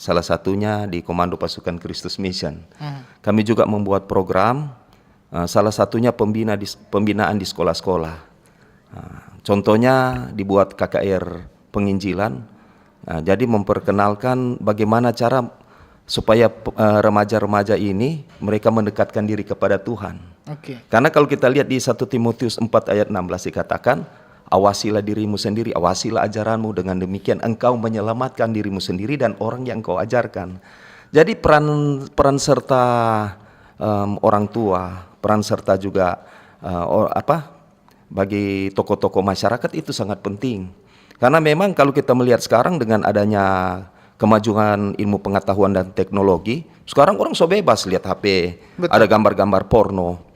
salah satunya di Komando Pasukan Kristus Mission. Kami juga membuat program, salah satunya pembinaan di sekolah-sekolah. Contohnya dibuat KKR penginjilan, jadi memperkenalkan bagaimana cara supaya remaja-remaja ini mereka mendekatkan diri kepada Tuhan. Karena kalau kita lihat di 1 Timotius 4 ayat 16 dikatakan, awasilah dirimu sendiri, awasilah ajaranmu, dengan demikian engkau menyelamatkan dirimu sendiri dan orang yang engkau ajarkan. Jadi peran serta orang tua, peran serta juga bagi tokoh-tokoh masyarakat itu sangat penting. Karena memang kalau kita melihat sekarang dengan adanya kemajuan ilmu pengetahuan dan teknologi, sekarang orang so bebas lihat HP, ada gambar-gambar porno.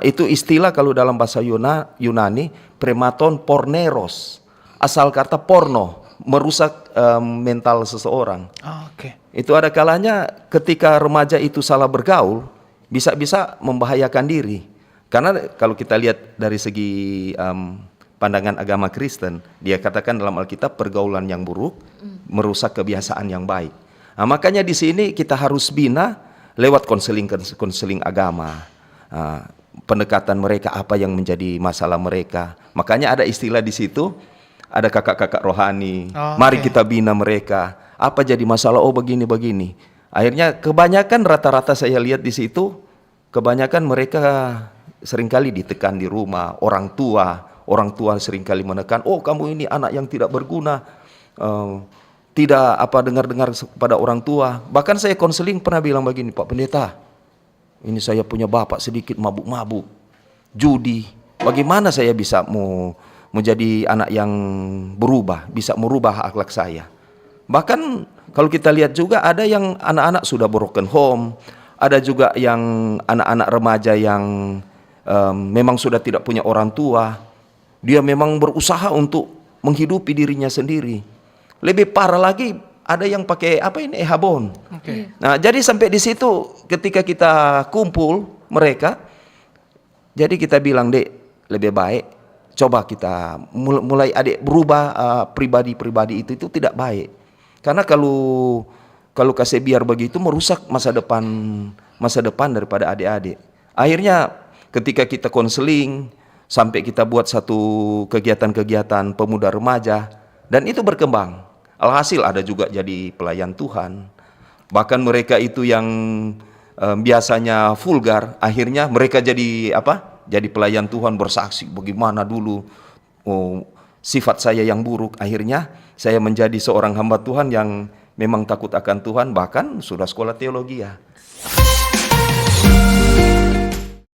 Itu istilah kalau dalam bahasa Yunani, prematon porneros, asal kata porno, merusak mental seseorang. Itu ada kalanya ketika remaja itu salah bergaul, bisa-bisa membahayakan diri. Karena kalau kita lihat dari segi pandangan agama Kristen, dia katakan dalam Alkitab pergaulan yang buruk merusak kebiasaan yang baik. Makanya di sini kita harus bina lewat konseling agama, pendekatan mereka apa yang menjadi masalah mereka. Makanya ada istilah di situ, ada kakak-kakak rohani. Mari kita bina mereka. Apa jadi masalah? Oh begini. Akhirnya kebanyakan rata-rata saya lihat di situ, kebanyakan mereka seringkali ditekan di rumah, orang tua seringkali menekan, oh kamu ini anak yang tidak berguna, tidak dengar-dengar pada orang tua. Bahkan saya konseling pernah bilang begini, Pak Pendeta, ini saya punya bapak sedikit mabuk-mabuk, judi, bagaimana saya bisa mau menjadi anak yang berubah, bisa merubah akhlak saya. Bahkan kalau kita lihat juga ada yang anak-anak sudah broken home, ada juga yang anak-anak remaja yang memang sudah tidak punya orang tua. Dia memang berusaha untuk menghidupi dirinya sendiri. Lebih parah lagi, ada yang pakai ehabon. Nah, jadi sampai di situ ketika kita kumpul mereka, jadi kita bilang, Dek, lebih baik coba kita mulai adik berubah, pribadi-pribadi itu tidak baik. Karena kalau kasih biar begitu merusak masa depan daripada adik-adik. Akhirnya ketika kita konseling, sampai kita buat satu kegiatan-kegiatan pemuda remaja, dan itu berkembang. Alhasil ada juga jadi pelayan Tuhan. Bahkan mereka itu yang biasanya vulgar, akhirnya mereka jadi jadi pelayan Tuhan, bersaksi bagaimana dulu sifat saya yang buruk. Akhirnya saya menjadi seorang hamba Tuhan yang memang takut akan Tuhan, bahkan sudah sekolah teologi ya.